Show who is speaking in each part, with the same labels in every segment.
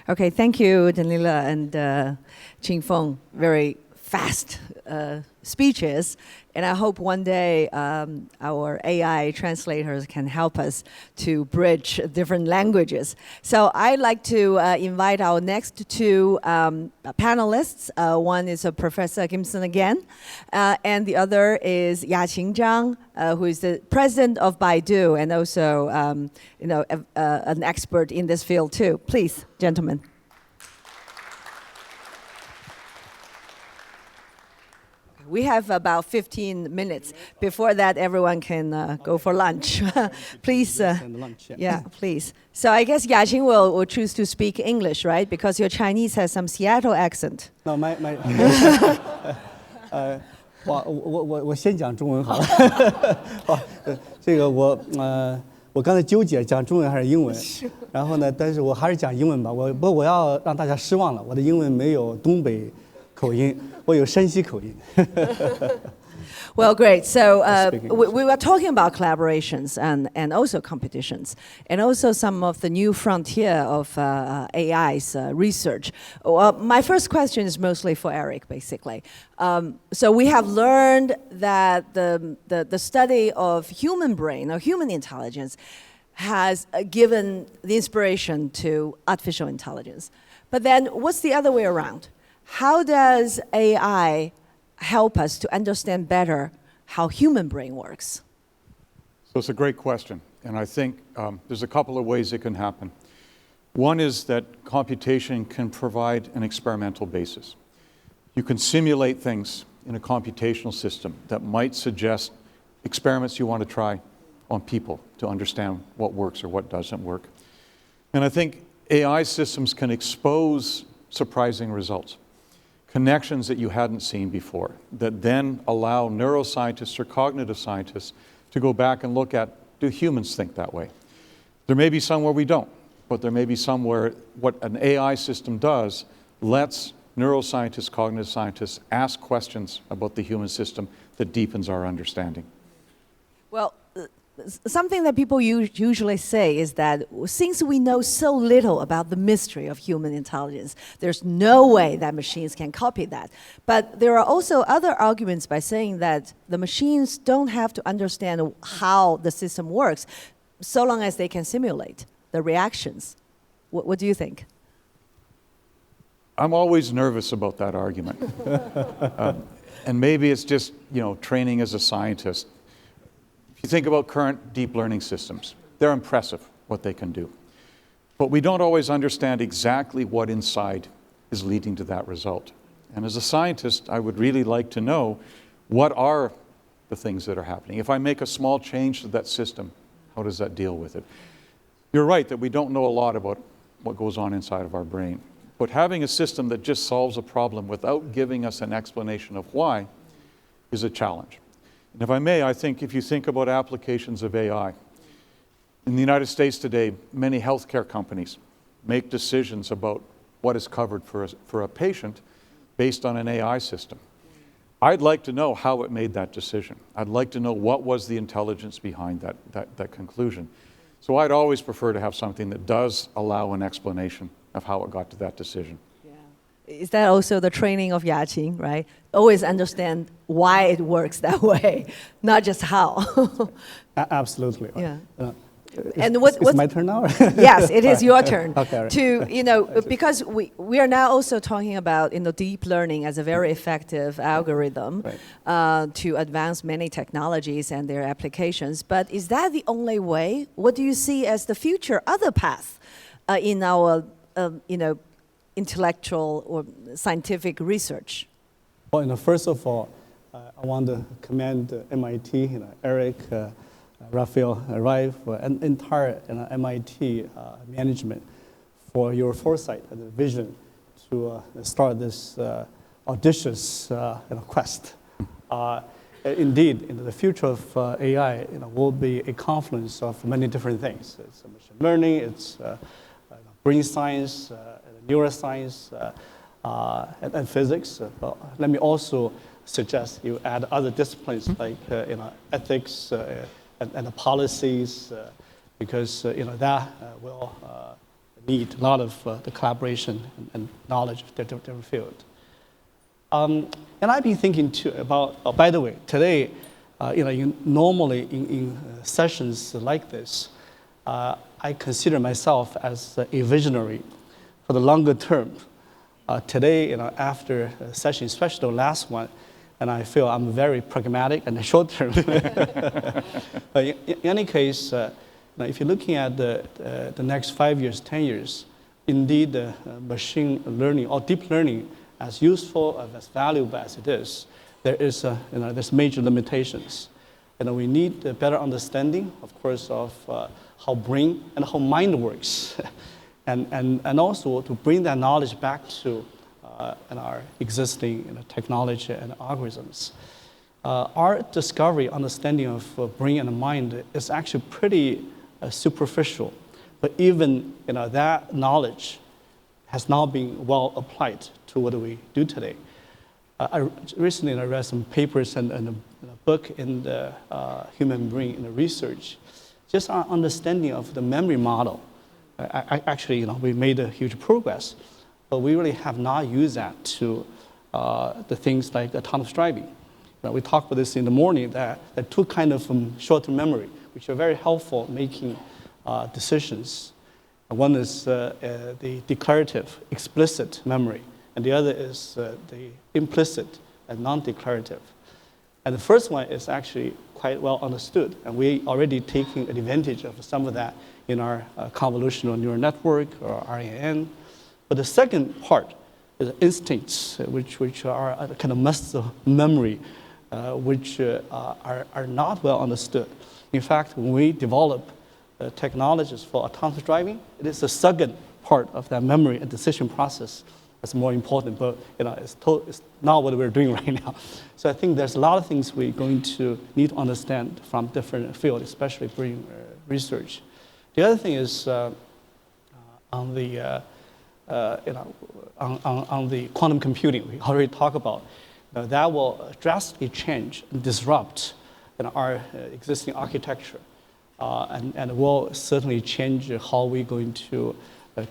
Speaker 1: Okay, thank you, Danila and Qingfeng. Very fast speeches. And I hope one day our AI translators can help us to bridge different languages. So I'd like to invite our next two panelists. One is Professor Grimson again, and the other is Yaqin Zhang, who is the president of Baidu and also an expert in this field too. Please, gentlemen. We have about 15 minutes. Before that, everyone can go for lunch. Please. Yeah, please. So I guess Yaqin will choose to speak English, right? Because your Chinese has some Seattle accent.
Speaker 2: No,我先讲中文好了。这个我刚才纠结讲中文还是英文，然后呢，但是我还是讲英文吧。我要让大家失望了，我的英文没有东北口音，我有山西口音。
Speaker 1: Well, great. So we were talking about collaborations and also competitions, and also some of the new frontier of AI's research. My first question is mostly for Eric, basically. So we have learned that the study of human brain or human intelligence has given the inspiration to artificial intelligence. But then what's the other way around? How does AI help us to understand better how human brain works?
Speaker 3: So it's a great question, and I think there's a couple of ways it can happen. One is that computation can provide an experimental basis. You can simulate things in a computational system that might suggest experiments you want to try on people to understand what works or what doesn't work. And I think AI systems can expose surprising results. Connections that you hadn't seen before, that then allow neuroscientists or cognitive scientists to go back and look at, do humans think that way? There may be somewhere we don't, but there may be somewhere what an AI system does lets neuroscientists, cognitive scientists ask questions about the human system that deepens our understanding.
Speaker 1: Well, something that people usually say is that since we know so little about the mystery of human intelligence, there's no way that machines can copy that. But there are also other arguments by saying that the machines don't have to understand how the system works, so long as they can simulate the reactions. What do you think?
Speaker 3: I'm always nervous about that argument. And maybe it's just, training as a scientist. If you think about current deep learning systems, they're impressive what they can do. But we don't always understand exactly what inside is leading to that result. And as a scientist, I would really like to know what are the things that are happening. If I make a small change to that system, how does that deal with it? You're right that we don't know a lot about what goes on inside of our brain. But having a system that just solves a problem without giving us an explanation of why is a challenge. And if I may, I think if you think about applications of AI, in the United States today, many healthcare companies make decisions about what is covered for a patient based on an AI system. I'd like to know how it made that decision. I'd like to know what was the intelligence behind that conclusion. So I'd always prefer to have something that does allow an explanation of how it got to that decision.
Speaker 1: Is that also the training of Yaqin, right? Always understand why it works that way, not just how.
Speaker 2: Absolutely.
Speaker 1: Yeah.
Speaker 2: And it's my turn now?
Speaker 1: Yes, it is your turn.
Speaker 2: Okay, right.
Speaker 1: To, because we are now also talking about, deep learning as a very effective algorithm to advance many technologies and their applications. But is that the only way? What do you see as the future other path in our, intellectual or scientific research?
Speaker 2: Well, first of all, I want to commend MIT, Eric, Raphael, Raif, and entire MIT management for your foresight and the vision to start this audacious quest. Indeed, the future of AI will be a confluence of many different things. It's machine learning, it's brain science, neuroscience, and physics. Let me also suggest you add other disciplines like ethics and the policies, because that will need a lot of the collaboration and knowledge of different field. And I've been thinking too about, by the way, today, normally in sessions like this, I consider myself as a visionary for the longer term. Today, after a session, especially the last one, and I feel I'm very pragmatic and short term. But in any case, if you're looking at the next 5 years, 10 years, indeed, machine learning or deep learning, as useful, as valuable as it is, there is there's major limitations. We need a better understanding, of course, of how brain and how mind works, and also to bring that knowledge back to our existing technology and algorithms. Our discovery, understanding of brain and mind is actually pretty superficial, but even that knowledge has not been well applied to what we do today. Recently, I read some papers and a book in the human brain in the research, just our understanding of the memory model. Actually, we made a huge progress, but we really have not used that to the things like autonomous driving. We talked about this in the morning, that there are two kinds of short-term memory, which are very helpful in making decisions. One is the declarative, explicit memory, and the other is the implicit and non-declarative. And the first one is actually quite well understood, and we already taking advantage of some of that in our convolutional neural network, or RNN. But the second part is instincts, which are a kind of muscle memory, which are not well understood. In fact, when we develop technologies for autonomous driving, it is the second part of that memory and decision process that's more important, but it's not what we're doing right now. So I think there's a lot of things we're going to need to understand from different fields, especially brain research. The other thing is on the quantum computing, we already talked about. That will drastically change and disrupt our existing architecture, and will certainly change how we're going to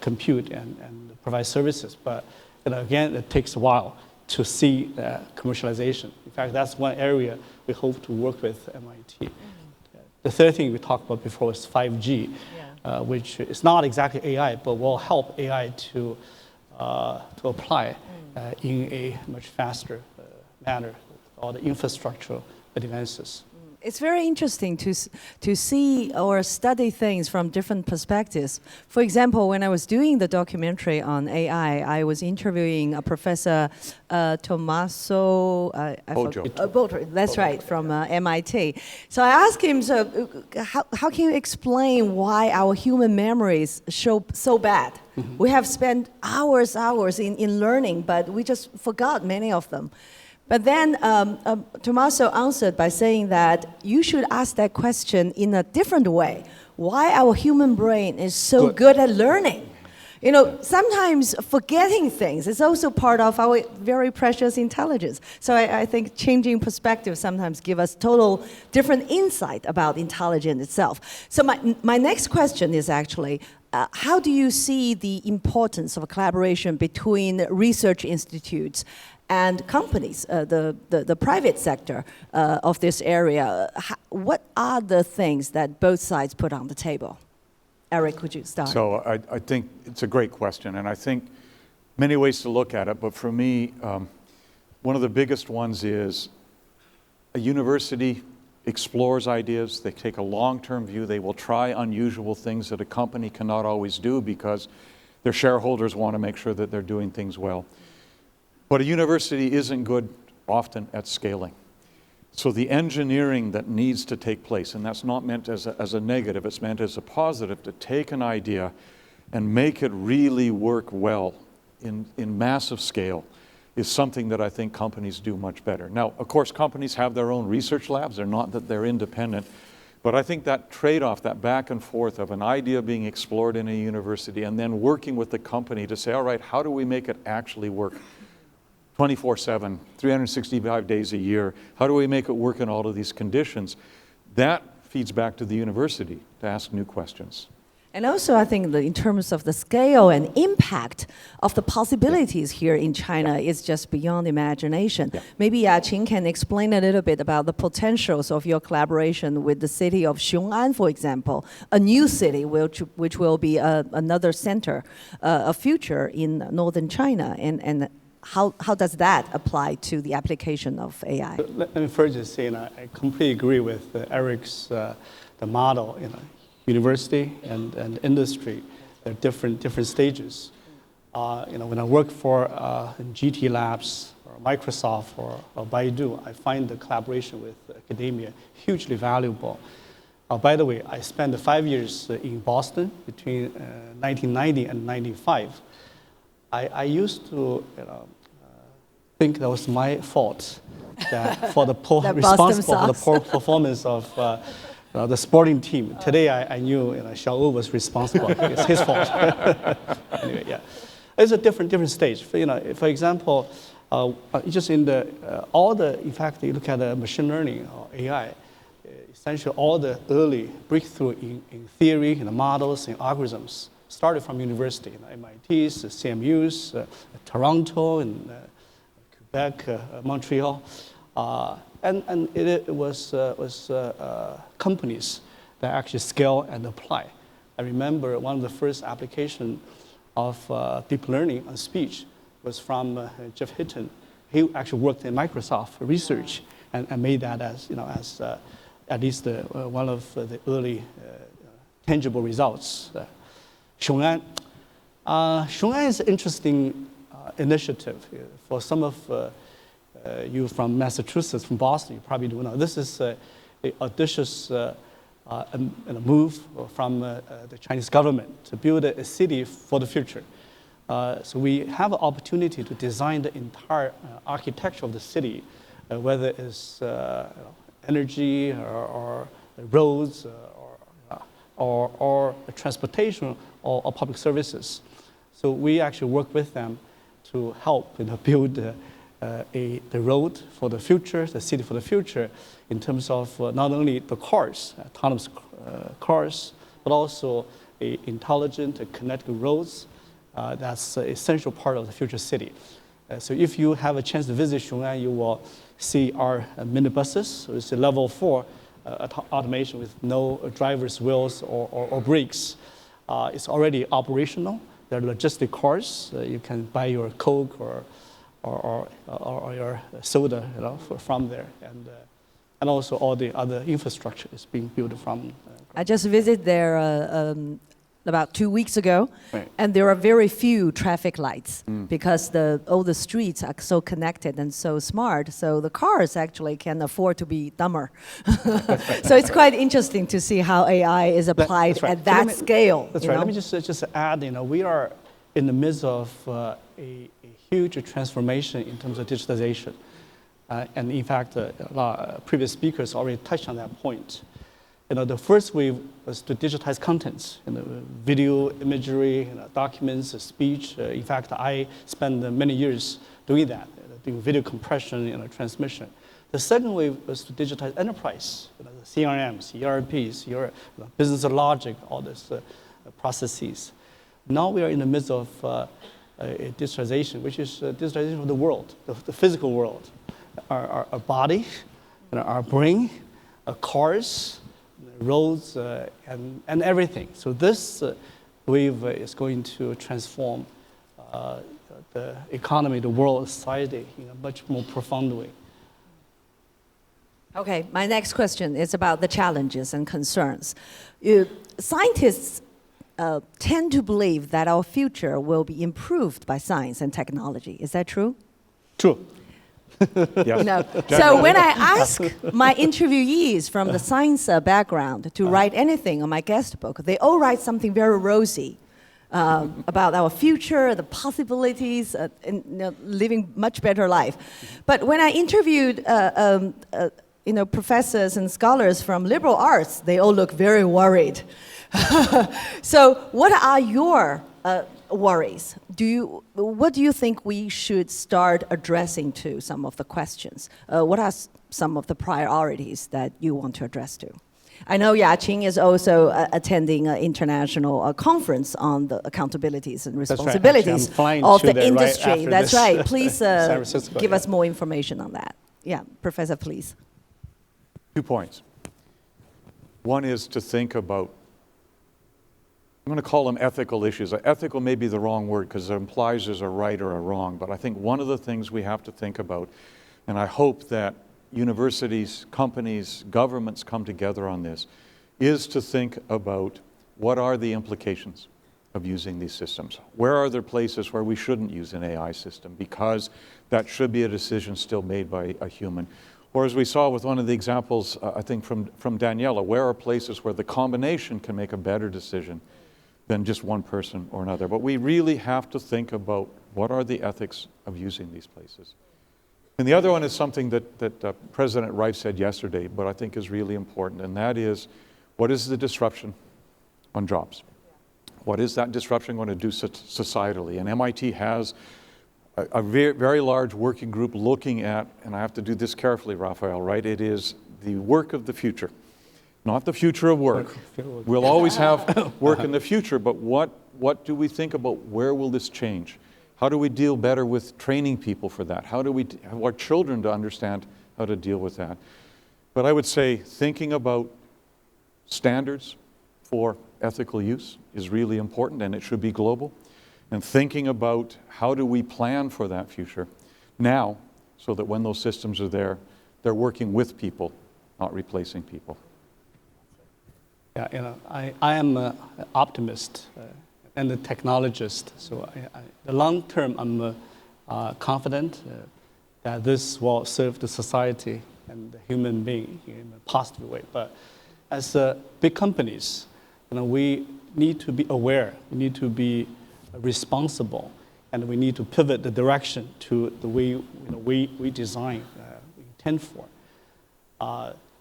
Speaker 2: compute and provide services. But again, it takes a while to see commercialization. In fact, that's one area we hope to work with MIT. The third thing we talked about before is 5G, which is not exactly AI, but will help AI to apply in a much faster manner, all the infrastructural advances.
Speaker 1: It's very interesting to see or study things from different perspectives. For example, when I was doing the documentary on AI, I was interviewing a Professor Tommaso Boldri, that's right, from MIT. So I asked him, how can you explain why our human memories show so bad? Mm-hmm. We have spent hours in learning, but we just forgot many of them. But then Tommaso answered by saying that you should ask that question in a different way. Why our human brain is so good at learning? Sometimes forgetting things is also part of our very precious intelligence. So I think changing perspective sometimes give us total different insight about intelligence itself. So my next question is actually, how do you see the importance of a collaboration between research institutes and companies, the private sector of this area? What are the things that both sides put on the table? Eric, would you start?
Speaker 3: So I think it's a great question, and I think many ways to look at it, but for me, one of the biggest ones is a university explores ideas, they take a long-term view, they will try unusual things that a company cannot always do because their shareholders want to make sure that they're doing things well. But a university isn't good often at scaling. So the engineering that needs to take place, and that's not meant as a negative, it's meant as a positive, to take an idea and make it really work well in massive scale, is something that I think companies do much better. Now, of course, companies have their own research labs. They're not that they're independent. But I think that trade-off, that back and forth of an idea being explored in a university and then working with the company to say, all right, how do we make it actually work 24/7, 365 days a year? How do we make it work in all of these conditions? That feeds back to the university to ask new questions.
Speaker 1: And also, I think that in terms of the scale and impact of the possibilities here in China is just beyond imagination.
Speaker 3: Yeah.
Speaker 1: Maybe Yaqin can explain a little bit about the potentials of your collaboration with the city of Xiong'an, for example, a new city which will be another center of future in northern China, and how does that apply to the application of AI?
Speaker 2: Let me first just say, I completely agree with Eric's the model. University and industry, they're different stages. When I work for GT Labs or Microsoft or Baidu, I find the collaboration with academia hugely valuable. By the way, I spent 5 years in Boston between 1990 and 95. I used to think that was my fault that for the responsible for the poor performance of the sporting team. Today I knew Xiao was responsible. It's his fault. Anyway, yeah, it's a different stage. For example, just in in fact, you look at the machine learning or AI, essentially all the early breakthrough in theory, models and algorithms started from university, MITs, CMUs, Toronto, and Quebec, Montreal. And it was companies that actually scale and apply. I remember one of the first application of deep learning on speech was from Jeff Hinton. He actually worked in Microsoft research and made that as at least one of the early tangible results. Xiong'an is an interesting initiative for some of you from Massachusetts, from Boston, you probably do know. This is an audacious move from the Chinese government to build a city for the future. So we have an opportunity to design the entire architecture of the city, whether it's energy or roads or transportation or public services. So we actually work with them to help build the road for the future, the city for the future, in terms of not only the cars, autonomous cars, but also intelligent, connected roads. That's an essential part of the future city. So if you have a chance to visit Xiong'an, you will see our minibuses. So it's a level 4 automation with no driver's wheels or brakes. It's already operational. There are logistic cars. You can buy your Coke or your soda, from there, and also all the other infrastructure is being built from.
Speaker 1: I just visited there about 2 weeks ago,
Speaker 2: right.
Speaker 1: And there are very few traffic lights because all the streets are so connected and so smart. So the cars actually can afford to be dumber. So it's quite interesting to see how AI is applied
Speaker 2: right.
Speaker 1: at that scale.
Speaker 2: That's right. Let me just add. We are in the midst of a huge transformation in terms of digitalization. And in fact, previous speakers already touched on that point. The first wave was to digitize contents, video, imagery, documents, speech. In fact, I spent many years doing that, doing video compression, transmission. The second wave was to digitize enterprise, the CRMs, ERPs, your business logic, all these processes. Now we are in the midst of a digitalization, which is digitalization of the world, the physical world, our body, our brain, our cars, roads, and everything. So this wave is going to transform the economy, the world, society in a much more profound way.
Speaker 1: Okay, my next question is about the challenges and concerns. Scientists tend to believe that our future will be improved by science and technology. Is that true?
Speaker 2: True.
Speaker 3: Yes.
Speaker 1: No. So when I ask my interviewees from the science background to write anything on my guest book, they all write something very rosy about our future, the possibilities, and living much better life. But when I interviewed professors and scholars from liberal arts, they all look very worried. So what are your worries? What do you think we should start addressing to some of the questions? What are some of the priorities that you want to address to? I know Yaqin is also attending an international conference on the accountabilities and responsibilities of the industry. That's right. Please give us more information on that. Yeah, Professor, please.
Speaker 3: 2 points. One is to think about, I'm going to call them ethical issues. Ethical may be the wrong word because it implies there's a right or a wrong, but I think one of the things we have to think about, and I hope that universities, companies, governments come together on this, is to think about what are the implications of using these systems. Where are there places where we shouldn't use an AI system because that should be a decision still made by a human? Or as we saw with one of the examples, I think from Daniela, where are places where the combination can make a better decision than just one person or another? But we really have to think about what are the ethics of using these places. And the other one is something that President Reif said yesterday, but I think is really important, and that is, what is the disruption on jobs? What is that disruption going to do societally? And MIT has a very, very large working group looking at, and I have to do this carefully, Raphael, right? It is the work of the future, not the future of work. We'll always have work in the future, but what do we think about where will this change? How do we deal better with training people for that? How do we have our children to understand how to deal with that? But I would say thinking about standards for ethical use is really important, and it should be global. And thinking about how do we plan for that future now so that when those systems are there, they're working with people, not replacing people.
Speaker 2: Yeah, I am an optimist and a technologist. So the long term, I'm confident that this will serve the society and the human being in a positive way. But as big companies, we need to be aware, we need to be responsible, and we need to pivot the direction to the way we design, we intend for.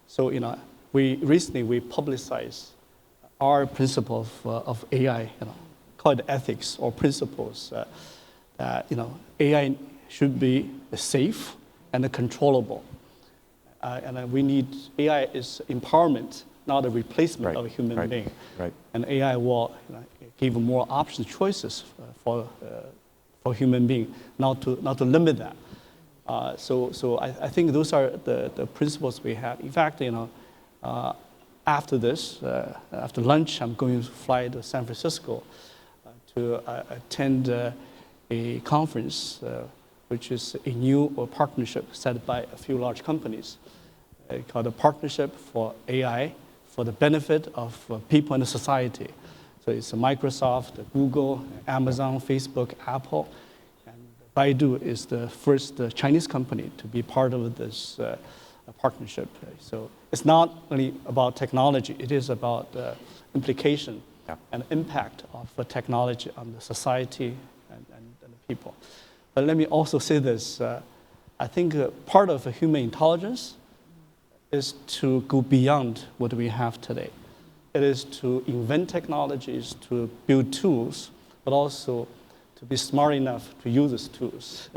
Speaker 2: So we recently publicized our principle of AI, called ethics or principles that AI should be safe and controllable, and we need AI is empowerment, not a replacement of a human being.
Speaker 3: Right.
Speaker 2: And AI will give more options, choices for human being, not to limit that. So I think those are the principles we have. In fact, after this, after lunch, I'm going to fly to San Francisco to attend a conference, which is a new partnership set by a few large companies, called a Partnership for AI for the benefit of people in society. So it's Microsoft, Google, Amazon, Facebook, Apple, and Baidu is the first Chinese company to be part of this partnership. So it's not only about technology, it is about the implication and impact of technology on the society and the people. But let me also say this, I think part of human intelligence is to go beyond what we have today. It is to invent technologies, to build tools, but also to be smart enough to use these tools.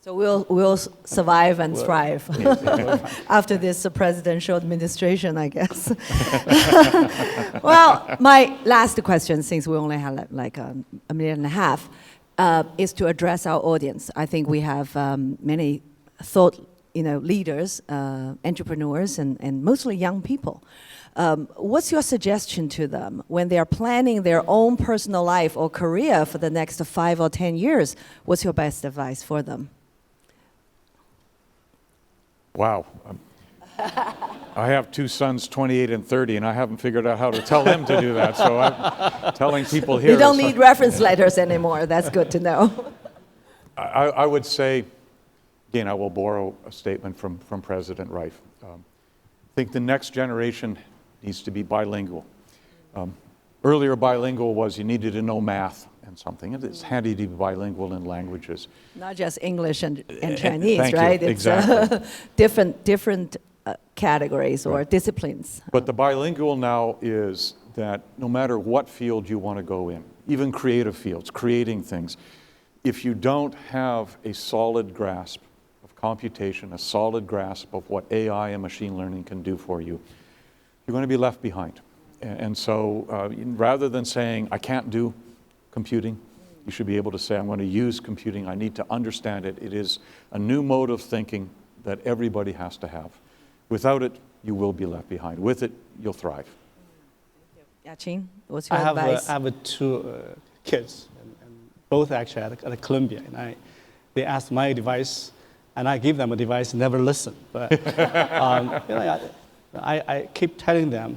Speaker 1: So we'll survive and thrive after this presidential administration, I guess. Well, my last question, since we only have like a minute and a half, is to address our audience. I think we have many thought leaders, entrepreneurs, and mostly young people. What's your suggestion to them when they are planning their own personal life or career for the next 5 or 10 years? What's your best advice for them?
Speaker 3: Wow. I have 2 sons, 28 and 30, and I haven't figured out how to tell them to do that. So I'm telling people here.
Speaker 1: You don't need reference letters anymore. That's good to know.
Speaker 3: I would say, again, I will borrow a statement from President Reif. I think the next generation needs to be bilingual. Earlier, bilingual was you needed to know math and something. It's handy to be bilingual in languages.
Speaker 1: Not just English and Chinese,
Speaker 3: Thank
Speaker 1: right?
Speaker 3: You.
Speaker 1: It's
Speaker 3: exactly.
Speaker 1: different categories or disciplines.
Speaker 3: But the bilingual now is that no matter what field you want to go in, even creative fields, creating things, if you don't have a solid grasp of computation, a solid grasp of what AI and machine learning can do for you, you're going to be left behind. And so rather than saying, I can't do computing, you should be able to say, I'm going to use computing, I need to understand it. It is a new mode of thinking that everybody has to have. Without it, you will be left behind. With it, you'll thrive.
Speaker 1: Yaqin, what's your advice?
Speaker 2: I have two kids, and both actually at Columbia. And they asked my advice, and I give them a device, never listen. But I keep telling them,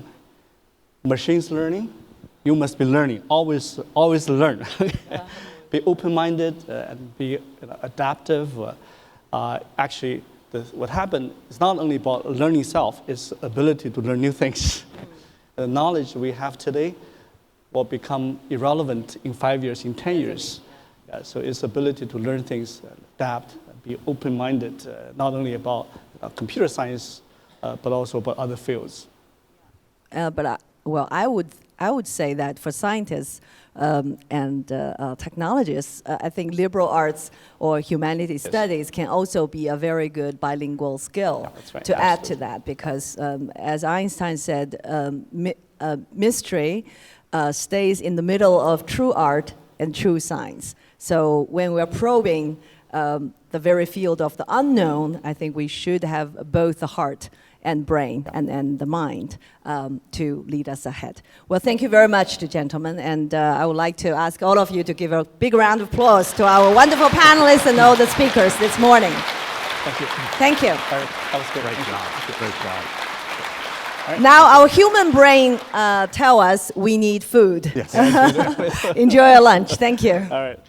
Speaker 2: machines learning, you must be learning, always learn. Be open-minded and be adaptive. Actually, what happened is not only about learning itself, it's ability to learn new things. The knowledge we have today will become irrelevant in 5 years, in 10 years. So it's ability to learn things, adapt, be open-minded, not only about computer science, but also about other fields.
Speaker 1: Well, I would say that for scientists and technologists, I think liberal arts or humanities studies can also be a very good bilingual skill to add to that, because as Einstein said, mystery stays in the middle of true art and true science. So when we're probing the very field of the unknown, I think we should have both the heart and brain and the mind to lead us ahead. Well, thank you very much to gentlemen, and I would like to ask all of you to give a big round of applause to our wonderful panelists and all the speakers this morning.
Speaker 2: Thank you.
Speaker 1: Thank you.
Speaker 2: That was good.
Speaker 3: Great job. Great job.
Speaker 1: Now our human brain tell us we need food.
Speaker 3: Yes.
Speaker 1: Enjoy your lunch. Thank you.
Speaker 2: All right.